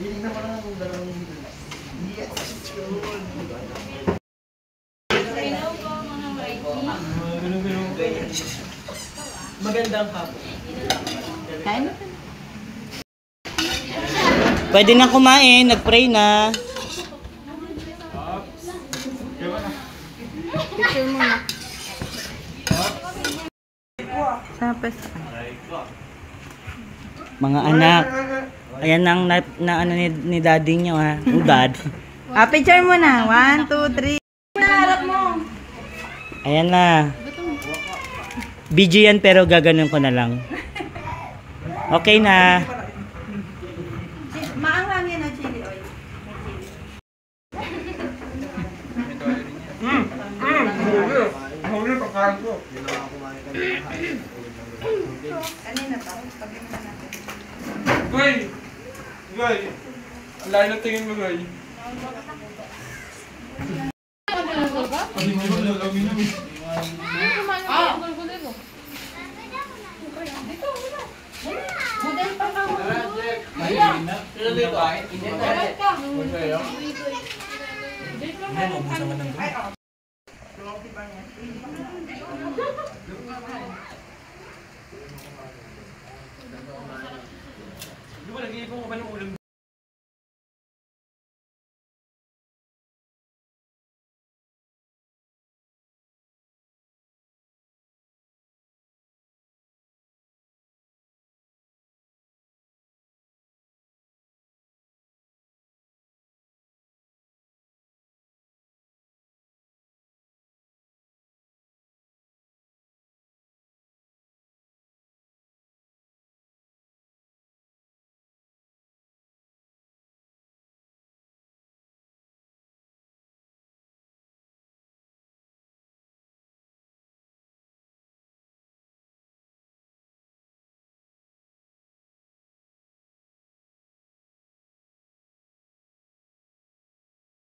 Hiling naman lang kung dalawang yes! Hello po mga Mikey. Magandang hapon. Pwede na kumain, nag-pray na. Picture muna. Sa pesta. Mga anak, ayan ang na ano ni daddy nyo ha. Oh, dad. Picture mo na. 1, 2, 3. Harap mo. Ayan na. BG yan pero gaganon ko na lang. Okay na. Maanghang yan ang chili oil. Huli pagkain ko. Kanina pa. Pagin na natin. Goy! Goy! Ang layo na tingin mo, Goy. Hindi mo yung lalawin namin. Model pa ka mo. Sino dito ay? Model ka. Hindi, mabusa ka ng Goy. Di ba nag-iipon ko ba ng ulam?